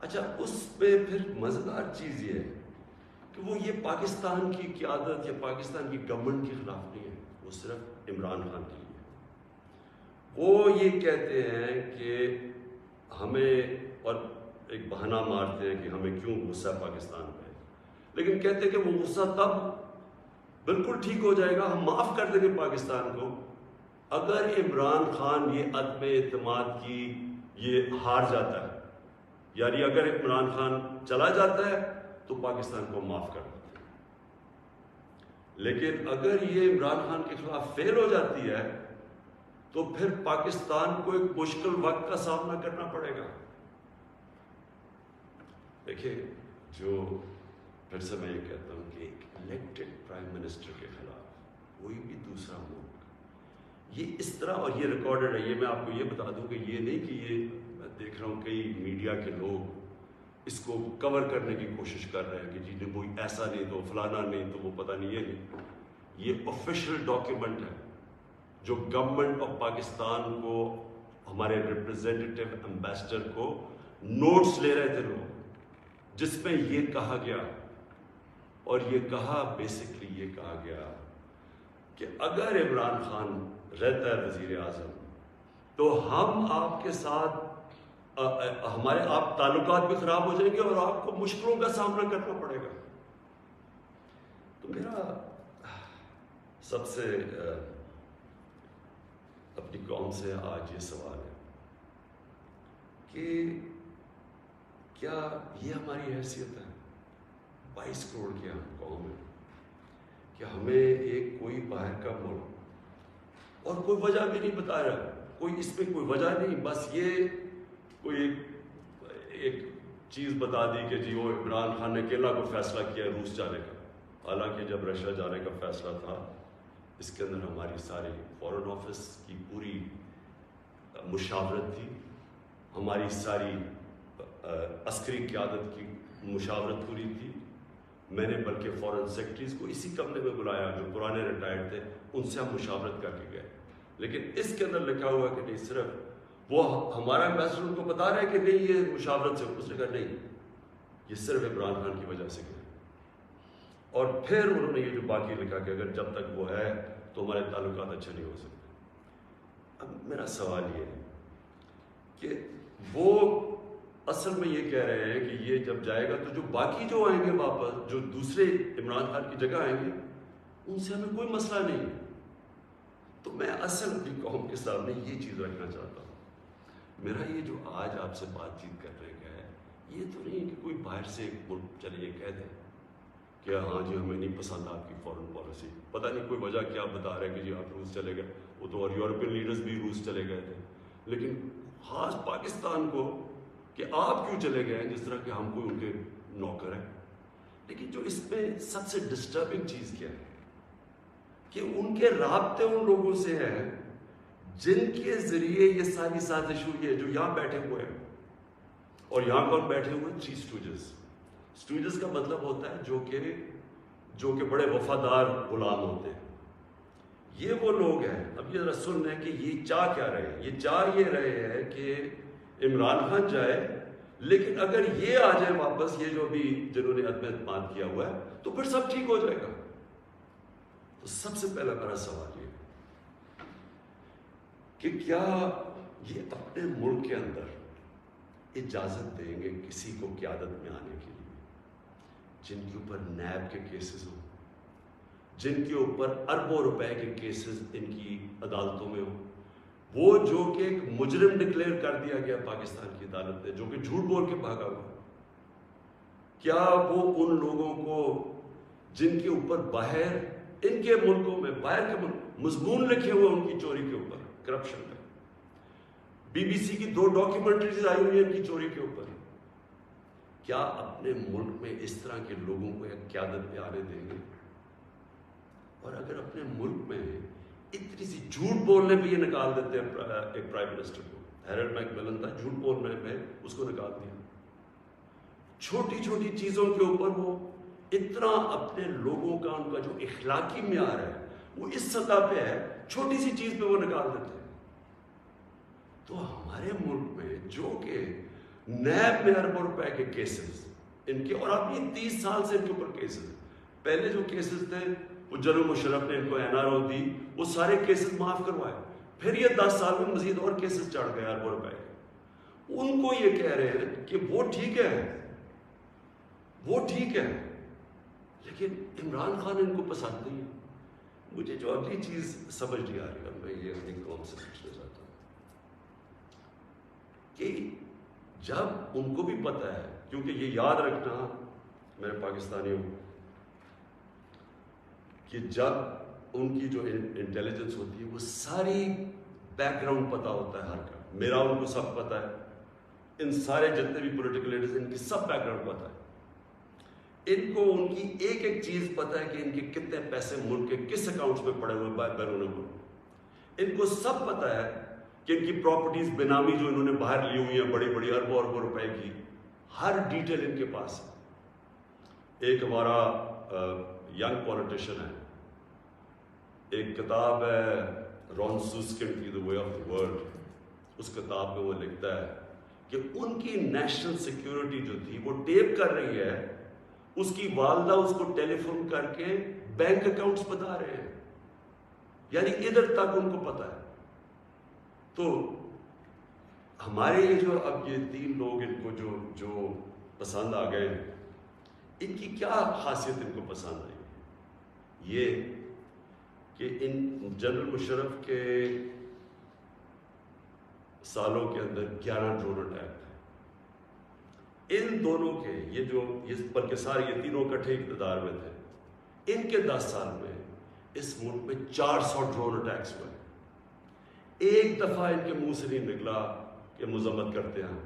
اچھا, اس پہ پھر مزیدار چیز یہ ہے کہ وہ یہ پاکستان کی قیادت یا پاکستان کی گورنمنٹ کے خلاف نہیں ہے, وہ صرف عمران خان کے لیے. وہ یہ کہتے ہیں کہ ہمیں, اور ایک بہانہ مارتے ہیں کہ ہمیں کیوں غصہ پاکستان پہ, لیکن کہتے ہیں کہ وہ غصہ تب بالکل ٹھیک ہو جائے گا, ہم معاف کر دیں گے پاکستان کو اگر عمران خان یہ عدم اعتماد کی یہ ہار جاتا ہے. یعنی اگر عمران خان چلا جاتا ہے تو پاکستان کو معاف کر دیتے ہیں, لیکن اگر یہ عمران خان کے خلاف فیل ہو جاتی ہے تو پھر پاکستان کو ایک مشکل وقت کا سامنا کرنا پڑے گا. دیکھیں, جو پھر سے میں یہ کہتا ہوں کہ ایک الیکٹڈ پرائم منسٹر کے خلاف کوئی بھی دوسرا ملک یہ اس طرح, اور یہ ریکارڈڈ ہے, یہ میں آپ کو یہ بتا دوں کہ یہ نہیں کہ یہ میں دیکھ رہا ہوں کئی میڈیا کے لوگ اس کو کور کرنے کی کوشش کر رہے ہیں کہ جی وہ ایسا نہیں تو فلانا نہیں تو وہ پتہ نہیں, یہ نہیں. یہ آفیشیل ڈاکیومنٹ ہے جو گورنمنٹ آف پاکستان کو, ہمارے ریپرزینٹیٹیو امبیسڈر کو نوٹس لے رہے تھے لوگ, جس میں یہ کہا گیا, اور یہ کہا بیسکلی یہ کہا گیا کہ اگر عمران خان رہتا ہے وزیر اعظم تو ہم آپ کے ساتھ ہمارے آپ تعلقات بھی خراب ہو جائیں گے اور آپ کو مشکلوں کا سامنا کرنا پڑے گا. تو میرا سب سے اپنی قوم سے آج یہ سوال ہے کہ کیا یہ ہماری حیثیت ہے, 22 کروڑ کی ہم قوم ہے, کہ ہمیں ایک کوئی باہر کا ملک, اور کوئی وجہ بھی نہیں بتا رہا, کوئی اس پہ کوئی وجہ نہیں, بس یہ کوئی ایک چیز بتا دی کہ جی وہ عمران خان نے اکیلا کو فیصلہ کیا ہے روس جانے کا, حالانکہ جب رشیا جانے کا فیصلہ تھا اس کے اندر ہماری ساری فارن آفس کی پوری مشاورت تھی, ہماری ساری عسکری قیادت کی مشاورت پوری تھی. میں نے بلکہ فارن سیکرٹریز کو اسی کمرے میں بلایا جو پرانے ریٹائرڈ تھے, ان سے ہم مشاورت کر کے گئے. لیکن اس کے اندر لکھا ہوا کہ نہیں, صرف وہ ہمارا امبیسڈر ان کو بتا رہا ہے کہ نہیں یہ مشاورت سے, اس نے کہا نہیں یہ صرف عمران خان کی وجہ سے گئے. اور پھر انہوں نے یہ جو باقی لکھا کہ اگر جب تک وہ ہے تو ہمارے تعلقات اچھے نہیں ہو سکتے. اب میرا سوال یہ ہے کہ وہ اصل میں یہ کہہ رہے ہیں کہ یہ جب جائے گا تو جو باقی جو آئیں گے واپس, جو دوسرے عمران خان کی جگہ آئیں گے, ان سے ہمیں کوئی مسئلہ نہیں ہے. تو میں اصل اپنی قوم کے سامنے یہ چیز رکھنا چاہتا ہوں. میرا یہ جو آج آپ سے بات چیت کرنے کا ہے، یہ تو نہیں کہ کوئی باہر سے ایک ملک چلے یہ کہہ دے کہ ہاں جی ہمیں نہیں پسند آپ کی فارن پالیسی. پتہ نہیں کوئی وجہ کیا بتا رہے ہیں کہ جی آپ روس چلے گئے. وہ تو اور یورپین لیڈرز بھی روس چلے گئے تھے، لیکن خاص پاکستان کو کہ آپ کیوں چلے گئے ہیں، جس طرح کہ ہم کوئی ان کے نوکر ہیں. لیکن جو اس میں سب سے ڈسٹربنگ چیز کیا ہے کہ ان کے رابطے ان لوگوں سے ہیں جن کے ذریعے یہ ساری سازش ہوئی ہے، جو یہاں بیٹھے ہوئے ہیں. اور یہاں کون بیٹھے ہوئے ہیں؟ 3 اسٹوجز. اسٹوجز کا مطلب ہوتا ہے جو کہ بڑے وفادار غلام ہوتے ہیں. یہ وہ لوگ ہیں. اب یہ ذرا سن لیں کہ یہ چاہ کیا رہے ہیں. یہ چاہ یہ رہے ہیں کہ عمران خان جائے، لیکن اگر یہ آ جائے واپس، یہ جو بھی جنہوں نے عدم اعتماد کیا ہوا ہے، تو پھر سب ٹھیک ہو جائے گا. تو سب سے پہلا میرا سوال یہ کہ کیا یہ اپنے ملک کے اندر اجازت دیں گے کسی کو قیادت میں آنے کے لیے جن کے اوپر نیب کے کیسز ہوں، جن کے اوپر اربوں روپے کے کیسز ان کی عدالتوں میں ہوں، وہ جو کہ ایک مجرم ڈکلیئر کر دیا گیا پاکستان کی عدالت نے، جو کہ جھوٹ بول کے بھاگا ہوا. کیا وہ ان لوگوں کو جن کے اوپر باہر ان کے ملکوں میں باہر کے مضمون لکھے ہوئے ان کی چوری کے اوپر، کرپشن کا، BBC کی 2 ڈاکیومنٹریز آئی ہوئی ہیں ان کی چوری کے اوپر، کیا اپنے ملک میں اس طرح کے لوگوں کو ایک قیادت پہ آنے دیں گے؟ اور اگر اپنے ملک میں اتنی سی جھوٹ بولنے پہ یہ نکال دیتے ہیں ایک پرائم منسٹر کو، ہیرلڈ میک ملن تھا، جھوٹ بولنے پہ اس کو نکال دیا. چھوٹی چھوٹی چیزوں کے اوپر وہ اتنا اپنے لوگوں کا ان کا جو اخلاقی معیار ہے وہ اس سطح پہ ہے، چھوٹی سی چیز پہ وہ نکال دیتے ہیں. تو ہمارے ملک میں جو کہ نیب میں اربوں روپے کے کیسز ان کے، اور اب یہ 30 سال سے ان کے اوپر کیسز، پہلے جو کیسز تھے وہ جنرل مشرف نے ان کو NRO دی، وہ سارے کیسز معاف کروائے. پھر یہ 10 سال میں مزید اور کیسز چڑھ گئے اربوں روپے کے. ان کو یہ کہہ رہے ہیں کہ وہ ٹھیک ہے، وہ ٹھیک ہے، لیکن عمران خان ان کو پسند نہیں ہے. مجھے جو اگلی چیز سمجھ نہیں آ رہی ہے، میں یہ اپنی قوم سے پوچھنا چاہتا ہوں کہ جب ان کو بھی پتہ ہے، کیونکہ یہ یاد رکھنا میرے پاکستانیوں کہ جب ان کی جو انٹیلیجنس ہوتی ہے وہ ساری بیک گراؤنڈ پتہ ہوتا ہے ہر کا. میرا ان کو سب پتہ ہے، ان سارے جتنے بھی پولیٹیکل لیڈرز ان کی سب بیک گراؤنڈ پتہ ہے. ان کو ان کی ایک ایک چیز پتہ ہے کہ ان کے کتنے پیسے ملک کے کس اکاؤنٹس میں پڑے ہوئے بیرون ملک. ان کو سب پتہ ہے کہ ان کی پراپرٹیز بینامی جو انہوں نے باہر لی ہوئی ہیں بڑی بڑی اربوں اربوں روپے کی، ہر ڈیٹیل ان کے پاس ہے. ایک ہمارا ینگ پولیٹیشین ہے، ایک کتاب ہے رون سوسکن کی دی وے آف دی ورلڈ. اس کتاب میں وہ لکھتا ہے کہ ان کی نیشنل سیکیورٹی جو تھی وہ ٹیپ کر رہی ہے، اس کی والدہ اس کو ٹیلی فون کر کے بینک اکاؤنٹس بتا رہے ہیں، یعنی ادھر تک ان کو پتا ہے. تو ہمارے یہ جو اب یہ 3 لوگ ان کو جو پسند آ گئے، ان کی کیا خاصیت ان کو پسند آئی؟ یہ کہ ان جنرل مشرف کے سالوں کے اندر 11 ڈرون اٹیک تھے. ان دونوں کے یہ بلکہ سارے یہ تینوں اکٹھے اقتدار میں تھے. ان کے 10 سال میں اس ملک میں 400 ڈرون اٹیکس ہوئے. ایک دفعہ ان کے منہ سے نہیں نکلا کہ مذمت کرتے ہیں.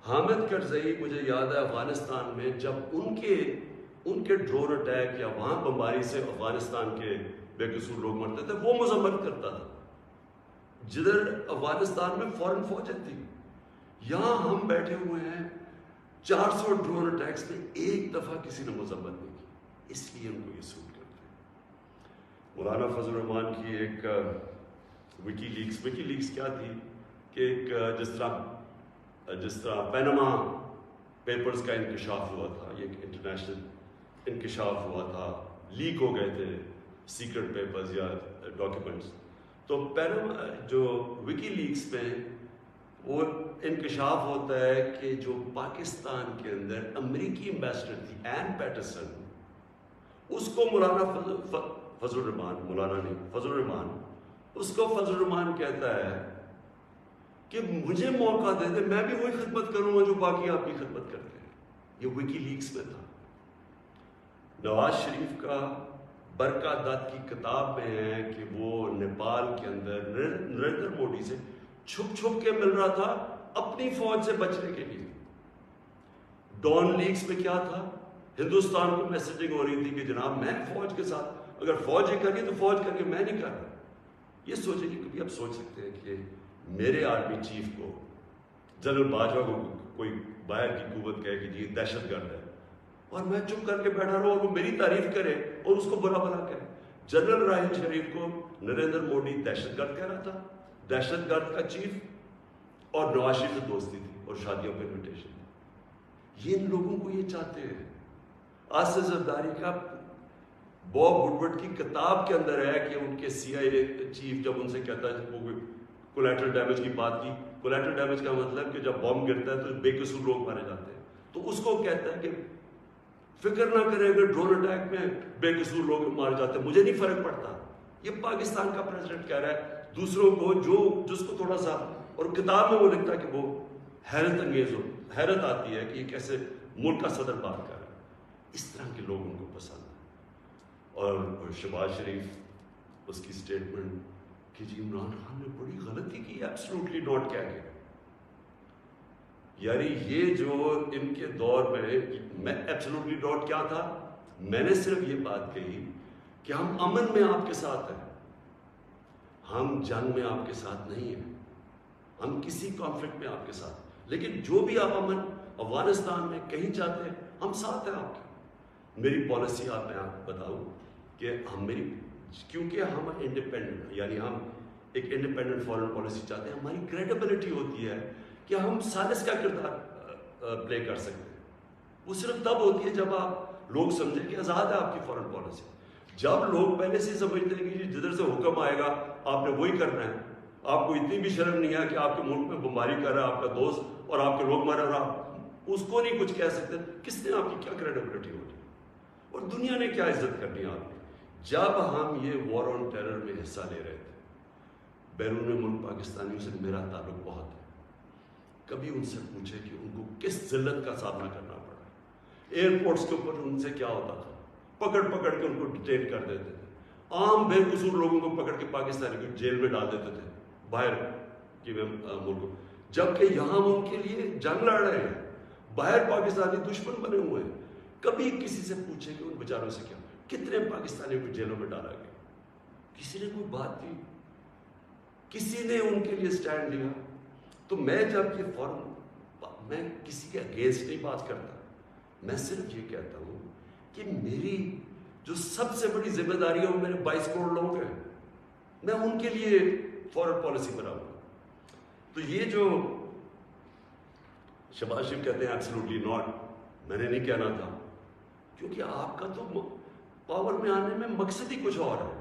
حامد کرزئی مجھے یاد ہے افغانستان میں جب ان کے ڈرون اٹیک یا وہاں بمباری سے افغانستان کے بے قصور لوگ مرتے تھے، وہ مذمت کرتا تھا. جدھر افغانستان میں فورن فوجیں تھی، یہاں ہم بیٹھے ہوئے ہیں 400 ڈرون اٹیکس میں ایک دفعہ کسی نے مذمت نہیں کی. اس لیے ان کو یہ سوٹ کرتے ہیں. مولانا فضل الرحمان کی ایک وکی لیکس کیا تھی کہ ایک جس طرح پینما پیپرز کا انکشاف ہوا تھا، یہ ایک انٹرنیشنل انکشاف ہوا تھا، لیک ہو گئے تھے سیکرٹ پیپرز یا ڈاکیومنٹس. تو پینما جو وکی لیکس میں وہ انکشاف ہوتا ہے کہ جو پاکستان کے اندر امریکی ایمبیسڈر تھی این پیٹرسن، اس کو مولانا فضل الرحمان، مولانا نہیں، فضل الرحمان، اس کو فضل الرحمان کہتا ہے کہ مجھے موقع دے دے، میں بھی وہی خدمت کروں گا جو باقی آپ کی خدمت کرتے ہیں. یہ وکی لیکس میں تھا. نواز شریف کا برکا دت کی کتاب میں ہے کہ وہ نیپال کے اندر نریندر مودی سے چھپ چھپ کے مل رہا تھا اپنی فوج سے بچنے کے لیے. ڈان لیکس میں کیا تھا؟ ہندوستان کو میسیجنگ ہو رہی تھی کہ جناب میں فوج کے ساتھ، اگر فوج یہ کر رہی تو فوج کر کے میں نہیں کر رہا. یہ سوچیں کہ کبھی آپ سوچ سکتے ہیں کہ میرے آرمی چیف کو، جنرل باجوہ کو کوئی باہر کی قوت کہے کہ جی دہشت گرد ہے، اور میں چپ کر کے بیٹھا رہا اور وہ میری تعریف کرے اور اس کو برا بھلا کرے. جنرل راحیل شریف کو نریندر مودی دہشت گرد کہہ رہا تھا، دہشت گرد کا چیف، اور نواز شریف سے دوستی تھی اور شادیوں پہ انویٹیشن تھی. یہ ان لوگوں کو یہ چاہتے ہیں. آصف زرداری کا باب وڈورڈ کی کتاب کے اندر ہے کہ ان کے سی آئی اے چیف جب ان سے کہتا ہے، وہ کولیٹرل ڈیمیج کی بات کی، کولیٹرل ڈیمیج کا مطلب کہ جب بم گرتا ہے تو بے قصور لوگ مارے جاتے ہیں، تو اس کو کہتا ہے کہ فکر نہ کرے اگر ڈرون اٹیک میں بے قصور لوگ مارے جاتے ہیں مجھے نہیں فرق پڑتا. یہ پاکستان کا پریزیڈنٹ کہہ رہا ہے دوسروں کو، جس کو تھوڑا سا، اور کتاب میں وہ لکھتا ہے کہ وہ حیرت انگیز ہو، حیرت آتی ہے کہ یہ کیسے ملک کا صدر بات کر رہا ہے. اس طرح کے لوگ ان کو پسند ہیں. اور شہباز شریف اس کی سٹیٹمنٹ کہ جی عمران خان نے بڑی غلطی کی، ایبسلوٹلی ناٹ کہہ کے. یعنی یہ جو ان کے دور میں ایبسلوٹلی ناٹ کیا تھا، میں نے صرف یہ بات کہی کہ ہم امن میں آپ کے ساتھ ہیں، ہم جنگ میں آپ کے ساتھ نہیں ہیں، ہم کسی کانفلکٹ میں آپ کے ساتھ، لیکن جو بھی آپ امن افغانستان میں کہیں چاہتے ہیں ہم ساتھ ہیں آپ کے. میری پالیسی آپ میں بتاؤں کہ کیونکہ ہم انڈیپینڈنٹ، یعنی ہم ایک انڈیپینڈنٹ فارن پالیسی چاہتے ہیں، ہماری کریڈیبلٹی ہوتی ہے کہ ہم سالس کا کردار پلے کر سکتے ہیں. وہ صرف تب ہوتی ہے جب آپ لوگ سمجھیں کہ آزاد ہے آپ کی فارن پالیسی. جب لوگ پہلے سے سمجھتے ہیں کہ جدھر سے حکم آئے گا آپ نے وہی کرنا ہے، آپ کو اتنی بھی شرم نہیں ہے کہ آپ کے ملک میں بمباری کر رہا ہے آپ کا دوست اور آپ کے لوگ مر رہا، اس کو نہیں کچھ کہہ سکتے، کس نے آپ کی کیا کریڈیبلٹی ہوگی اور دنیا نے کیا عزت کرنی آپ کی. جب ہم یہ وار آن ٹیرر میں حصہ لے رہے تھے، بیرون ملک پاکستانیوں سے میرا تعلق بہت ہے. کبھی ان سے پوچھے کہ ان کو کس ذلت کا سامنا کرنا پڑا. ایئرپورٹس کے اوپر ان سے کیا ہوتا تھا، پکڑ پکڑ کے ان کو ڈیٹین کر دیتے تھے، عام بے قصور لوگوں کو پکڑ کے پاکستانی کو جیل میں ڈال دیتے تھے باہر کے ملکوں، جبکہ یہاں وہ ان کے لیے جنگ لڑ رہے ہیں، باہر پاکستانی دشمن بنے ہوئے ہیں. کبھی کسی سے پوچھے کہ ان بیچاروں سے کیا، کتنے پاکستانیوں کو جیلوں میں ڈالا گیا، کسی نے کوئی بات کی، کسی نے ان کے لیے سٹینڈ لیا. تو میں جب یہ میں کسی کے اگینسٹ نہیں بات کرتا، میں صرف یہ کہتا ہوں کہ میری جو سب سے بڑی ذمہ داری ہے وہ میرے 22 کروڑ لوگ ہیں، میں ان کے لیے فارن پالیسی بناؤں گا. تو یہ جو شہباز شریف کہتے ہیں ایبسلوٹلی ناٹ، میں نے نہیں کہنا تھا، کیونکہ آپ کا تو پاور میں آنے میں مقصد ہی کچھ اور ہے.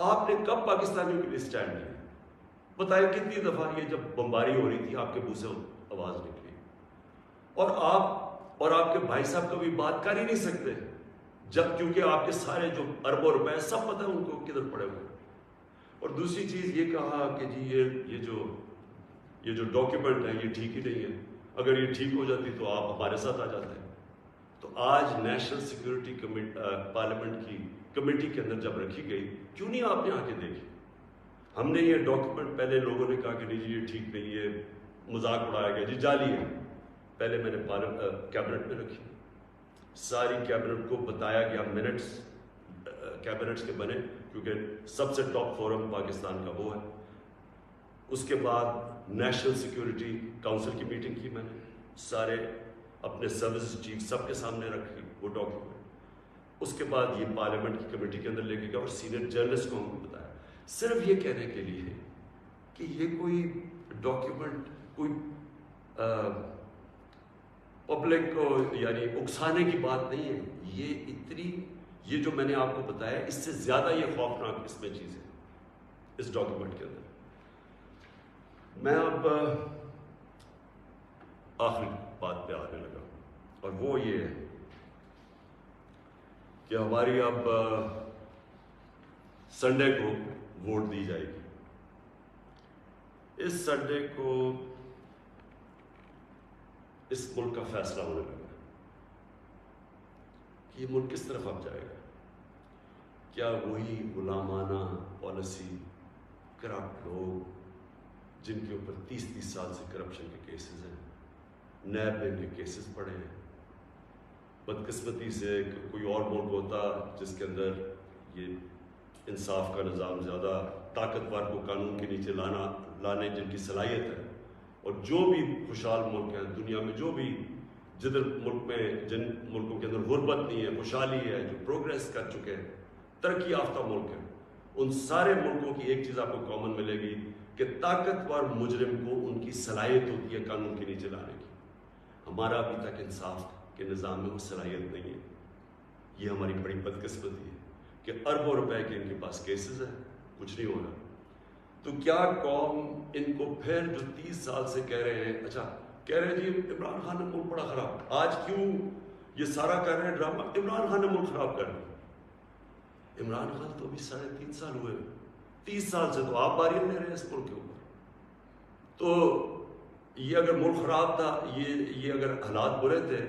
آپ نے کب پاکستانیوں کے لیے سٹینڈ لیا؟ بتائیں کتنی دفعہ یہ جب بمباری ہو رہی تھی آپ کے منہ سے آواز نکلی، اور آپ کے بھائی صاحب کبھی بات کر ہی نہیں سکتے جب، کیونکہ آپ کے سارے جو اربوں روپے سب پتہ ہے ان کو کدھر پڑے ہوئے. اور دوسری چیز یہ کہا کہ جی یہ جو ڈاکیومنٹ ہے یہ ٹھیک ہی نہیں ہے، اگر یہ ٹھیک ہو جاتی تو آپ ہمارے ساتھ آ جاتے ہیں. تو آج نیشنل سیکورٹی پارلیمنٹ کی کمیٹی کے اندر جب رکھی گئی، کیوں نہیں آپ نے آ کے دیکھی؟ ہم نے یہ ڈاکیومنٹ پہلے لوگوں نے کہا کہ نہیں جی یہ ٹھیک نہیں ہے، مذاق اڑایا گیا، جی جعلی ہے. پہلے میں نے کیبنٹ میں رکھی، ساری کیبنٹ کو بتایا گیا، منٹس کیبنٹس کے بنے کیونکہ سب سے ٹاپ فورم پاکستان کا وہ ہے. اس کے بعد نیشنل سیکورٹی کونسل کی میٹنگ کی، میں نے سارے اپنے سروسز چیف سب کے سامنے رکھی وہ ڈاکیومنٹ. اس کے بعد یہ پارلیمنٹ کی کمیٹی کے اندر لے کے گیا اور سینئر جرنلسٹ کو ہم کو بتایا، صرف یہ کہنے کے لیے کہ یہ کوئی ڈاکیومنٹ کوئی پبلک کو یعنی اکسانے کی بات نہیں ہے. یہ جو میں نے آپ کو بتایا اس سے زیادہ یہ خوفناک اس میں چیز ہے اس ڈاکیومنٹ کے اندر. میں اب آخری بات پہ آنے لگا، اور وہ یہ ہے کہ ہماری اب سنڈے کو ووٹ دی جائے گی. اس سنڈے کو اس ملک کا فیصلہ ہونے لگا کہ یہ ملک کس طرف اب جائے گا. کیا وہی غلامانہ پالیسی، کرپٹ لوگ جن کے اوپر 30 سال سے کرپشن کے کیسز ہیں، نیب بینک کے کیسز پڑے ہیں. بدقسمتی سے کوئی اور ملک ہوتا جس کے اندر یہ انصاف کا نظام زیادہ طاقتور کو قانون کے نیچے لانے جن کی صلاحیت ہے، اور جو بھی خوشحال ملک ہیں دنیا میں، جو بھی جن ملکوں کے اندر غربت نہیں ہے، خوشحالی ہے، جو پروگریس کر چکے ہیں، ترقی یافتہ ملک ہیں، ان سارے ملکوں کی ایک چیز آپ کو کامن ملے گی کہ طاقتور مجرم کو ان کی صلاحیت ہوتی ہے قانون کے نیچے لانے کی. ہمارا ابھی تک انصاف کے نظام میں وہ صلاحیت نہیں ہے. یہ ہماری بڑی بدقسمتی ہے کہ اربوں روپے کے ان کے پاس کیسز ہیں، کچھ نہیں ہو رہا. تو کیا قوم ان کو پھر جو 30 سال سے کہہ رہے ہیں، اچھا کہہ رہے ہیں جی عمران خان نے ملک بڑا خراب، آج کیوں یہ سارا کر رہے ہیں ڈرامہ عمران خان نے ملک خراب کر دیا. عمران خان تو ابھی 3.5 سال ہوئے، 30 سال سے تو آپ باریاں لے رہے ہیں اس ملک کے اوپر. تو یہ اگر ملک خراب تھا، یہ اگر حالات برے تھے،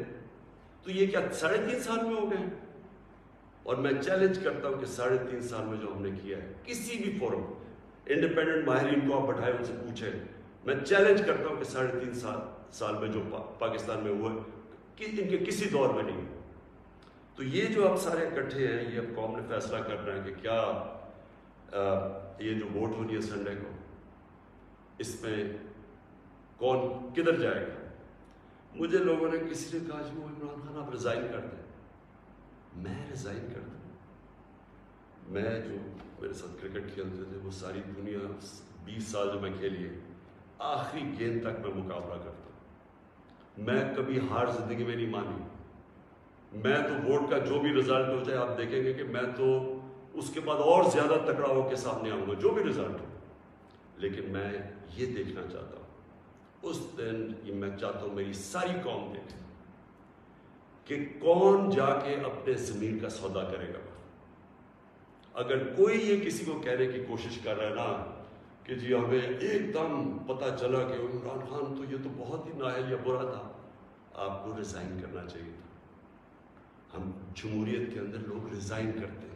تو یہ کیا 3.5 سال میں ہو گئے؟ اور میں چیلنج کرتا ہوں کہ 3.5 سال میں جو ہم نے کیا ہے، کسی بھی فورم انڈیپینڈنٹ ماہرین کو آپ بٹھائے ان سے پوچھیں، میں چیلنج کرتا ہوں کہ 3.5 سال میں جو پاکستان میں ہوا کہ ان کے کسی دور میں نہیں. تو یہ جو اب سارے اکٹھے ہیں، یہ اب قوم نے فیصلہ کرنا ہے کہ کیا یہ جو ووٹ ہونی ہے سنڈے کو، اس میں کون کدھر جائے گا. مجھے لوگوں نے کسی نے کہا جی وہ عمران خان آپ ریزائن کر دیں. میں ریزائن کر دوں؟ میں جو میرے ساتھ کرکٹ کھیلتے تھے وہ ساری دنیا 20 سال جو میں کھیلی ہے، آخری گیند تک میں مقابلہ کرتا ہوں. میں کبھی ہار زندگی میں نہیں مانی. میں تو ووٹ کا جو بھی رزلٹ ہو جائے آپ دیکھیں گے کہ میں تو اس کے بعد اور زیادہ تکڑا ہو کے سامنے آؤں گا جو بھی رزلٹ ہو. لیکن میں یہ دیکھنا چاہتا ہوں اس دن، یہ میں چاہتا ہوں میری ساری قوم دیکھے کہ کون جا کے اپنے ضمیر کا سودا کرے گا. اگر کوئی یہ کسی کو کہنے کی کوشش کر رہا ہے نا کہ جی ہمیں ایک دم پتہ چلا کہ عمران خان تو یہ تو بہت ہی نااہل یا برا تھا، آپ کو ریزائن کرنا چاہیے تھا. ہم جمہوریت کے اندر لوگ ریزائن کرتے ہیں.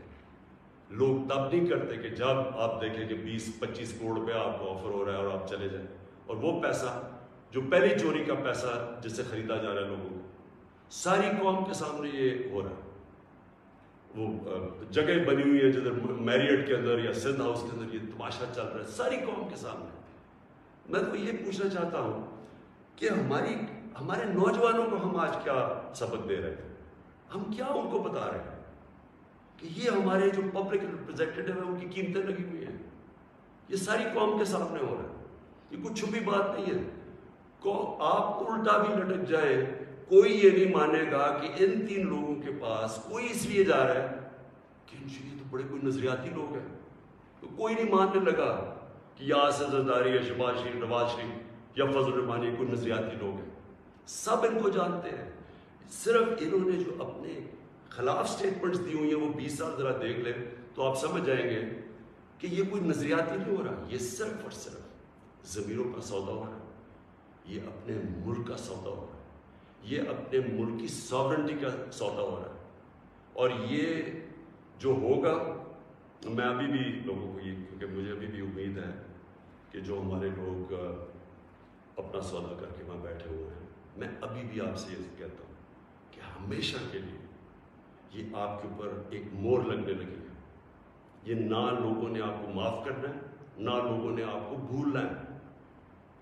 لوگ تب نہیں کرتے کہ جب آپ دیکھیں کہ 20-25 کروڑ روپیہ آپ کو آفر ہو رہا ہے اور آپ چلے جائیں، اور وہ پیسہ جو پہلی چوری کا پیسہ جس سے خریدا جا رہا ہے لوگوں کو، ساری قوم کے سامنے یہ ہو رہا ہے. وہ جگہ بنی ہوئی ہے جدھر میریٹ کے اندر یا سندھ ہاؤس کے اندر یہ تماشا چل رہا ہے ساری قوم کے سامنے. میں تو یہ پوچھنا چاہتا ہوں کہ ہمارے نوجوانوں کو ہم آج کیا سبق دے رہے ہیں؟ ہم کیا ان کو بتا رہے ہیں کہ یہ ہمارے جو پبلک ریپرزینٹیٹیو ہیں ان کی قیمتیں لگی ہوئی ہیں؟ یہ ساری قوم کے سامنے ہو رہا ہے. یہ کچھ چھپی بات نہیں ہے. آپ الٹا بھی لٹک جائیں، کوئی یہ نہیں مانے گا کہ ان 3 لوگوں کے پاس کوئی اس لیے جا رہا ہے کہ یہ تو بڑے کوئی نظریاتی لوگ ہیں. تو کوئی نہیں ماننے لگا کہ یا اسد زرداری یا شہباز شریف، نواز شریف یا فضل الرحمانی کوئی نظریاتی لوگ ہیں. سب ان کو جانتے ہیں. صرف انہوں نے جو اپنے خلاف سٹیٹمنٹس دی ہوئی ہیں وہ 20 سال ذرا دیکھ لیں تو آپ سمجھ جائیں گے کہ یہ کوئی نظریاتی نہیں ہو رہا. یہ صرف اور صرف ضمیروں کا سودا ہو رہا ہے. یہ اپنے ملک کا سودا ہو رہا ہے. یہ اپنے ملک کی ساورنٹی کا سودا ہو رہا ہے. اور یہ جو ہوگا، میں ابھی بھی لوگوں کو یہ، کیونکہ مجھے ابھی بھی امید ہے کہ جو ہمارے لوگ اپنا سودا کر کے وہاں بیٹھے ہوئے ہیں، میں ابھی بھی آپ سے یہ کہتا ہوں کہ ہمیشہ کے لیے یہ آپ کے اوپر ایک مور لگنے لگی ہے. یہ نہ لوگوں نے آپ کو معاف کرنا ہے، نہ لوگوں نے آپ کو بھولنا ہے،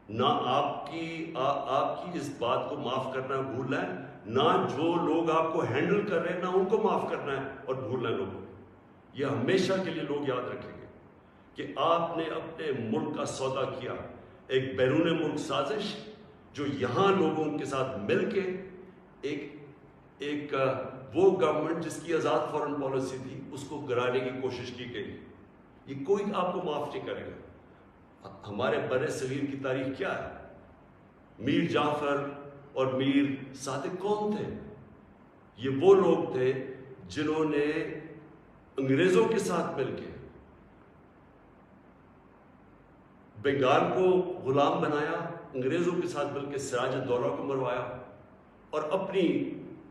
نہ آپ کی اس بات کو معاف کرنا ہے بھولنا ہے، نہ جو لوگ آپ کو ہینڈل کر رہے ہیں نہ ان کو معاف کرنا ہے اور بھولنا ہے لوگوں. یہ ہمیشہ کے لیے لوگ یاد رکھیں گے کہ آپ نے اپنے ملک کا سودا کیا. ایک بیرون ملک سازش جو یہاں لوگوں کے ساتھ مل کے ایک وہ گورنمنٹ جس کی آزاد فارن پالیسی تھی اس کو گرانے کی کوشش کی گئی. یہ کوئی آپ کو معاف نہیں کرے گا. ہمارے بر صغیر کی تاریخ کیا ہے؟ میر جعفر اور میر صادق کون تھے؟ یہ وہ لوگ تھے جنہوں نے انگریزوں کے ساتھ مل کے بنگال کو غلام بنایا، انگریزوں کے ساتھ مل کے سراج الدولہ کو مروایا، اور اپنی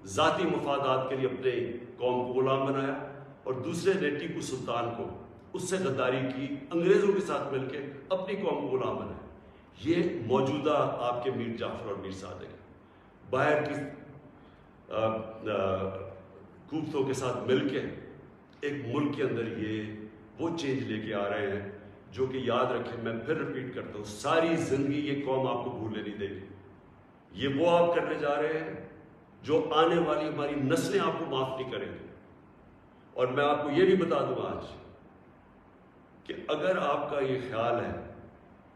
ذاتی مفادات کے لیے اپنے قوم کو غلام بنایا، اور دوسرے نے ٹیپو سلطان کو اس سے غداری کی، انگریزوں کے ساتھ مل کے اپنی قوم کو غلام بنایا۔ یہ موجودہ آپ کے میر جعفر اور میر صادق باہر کی قوتوں کے ساتھ مل کے ایک ملک کے اندر یہ وہ چینج لے کے آ رہے ہیں جو کہ یاد رکھیں، میں پھر ریپیٹ کرتا ہوں، ساری زندگی یہ قوم آپ کو بھولنے نہیں دے گی۔ یہ وہ آپ کرنے جا رہے ہیں جو آنے والی ہماری نسلیں آپ کو معاف نہیں کریں گی۔ اور میں آپ کو یہ بھی بتا دوں آج کہ اگر آپ کا یہ خیال ہے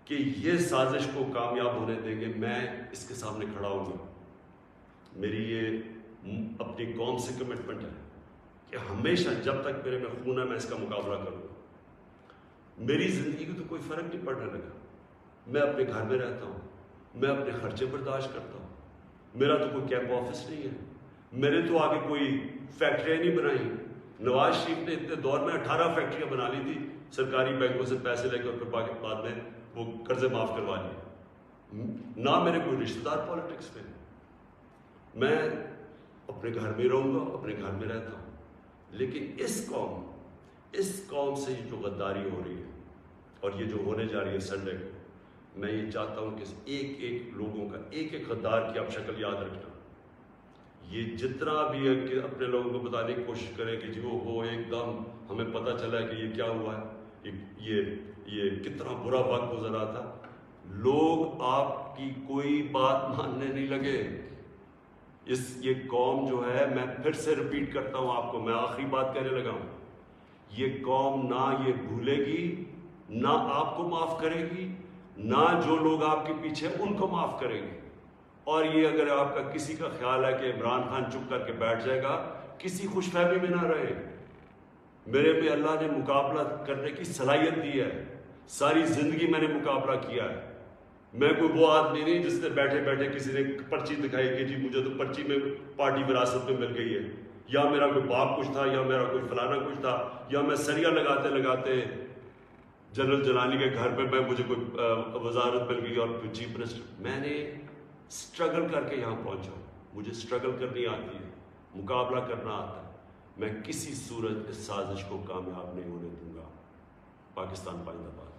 کہ یہ سازش کو کامیاب ہونے دیں گے، میں اس کے سامنے کھڑا ہوں گا۔ میری یہ اپنی قوم سے کمٹمنٹ ہے کہ ہمیشہ جب تک میرے میں خون ہے میں اس کا مقابلہ کروں گا۔ میری زندگی کو تو کوئی فرق نہیں پڑنے لگا، میں اپنے گھر میں رہتا ہوں، میں اپنے خرچے برداشت کرتا ہوں، میرا تو کوئی کیمپ آفس نہیں ہے، میرے تو آگے کوئی فیکٹریاں نہیں بنائی۔ نواز شریف نے اتنے دور میں 18 فیکٹریاں بنا لی تھی سرکاری بینکوں سے پیسے لے کر، پھر بعد میں وہ قرضے معاف کروا لیے۔ نہ میرے کوئی رشتہ دار پالیٹکس میں، میں اپنے گھر میں رہوں گا، اپنے گھر میں رہتا ہوں۔ لیکن اس قوم سے جو غداری ہو رہی ہے اور یہ جو ہونے جا رہی ہے سنڈے کو، میں یہ چاہتا ہوں کہ ایک ایک لوگوں کا، ایک ایک غدار کی آپ شکل یاد رکھنا۔ یہ جتنا بھی ہے کہ اپنے لوگوں کو بتانے کی کوشش کریں کہ جی وہ ایک دم ہمیں پتہ چلا ہے کہ یہ کیا ہوا ہے، یہ کتنا برا وقت گزرا تھا، لوگ آپ کی کوئی بات ماننے نہیں لگے۔ یہ قوم جو ہے، میں پھر سے ریپیٹ کرتا ہوں آپ کو، میں آخری بات کہنے لگا ہوں، یہ قوم نہ یہ بھولے گی، نہ آپ کو معاف کرے گی، نہ جو لوگ آپ کے پیچھے ان کو معاف کرے گی۔ اور یہ اگر آپ کا کسی کا خیال ہے کہ عمران خان چپ کر کے بیٹھ جائے گا، کسی خوش فہمی میں نہ رہے۔ میرے پہ اللہ نے مقابلہ کرنے کی صلاحیت دی ہے، ساری زندگی میں نے مقابلہ کیا ہے۔ میں کوئی وہ آدمی نہیں جس نے بیٹھے بیٹھے کسی نے پرچی دکھائی کہ جی مجھے تو پرچی میں پارٹی وراثت میں مل گئی ہے، یا میرا کوئی باپ کچھ تھا، یا میرا کوئی فلانا کچھ تھا، یا میں سریا لگاتے لگاتے جنرل جلانی کے گھر پہ مجھے کوئی وزارت مل گئی اور چیف منسٹر۔ میں نے سٹرگل کر کے یہاں پہنچا، مجھے سٹرگل کرنی آتی ہے، مقابلہ کرنا آتا ہے۔ میں کسی صورت اس سازش کو کامیاب نہیں ہونے دوں گا۔ پاکستان پائندہ باد۔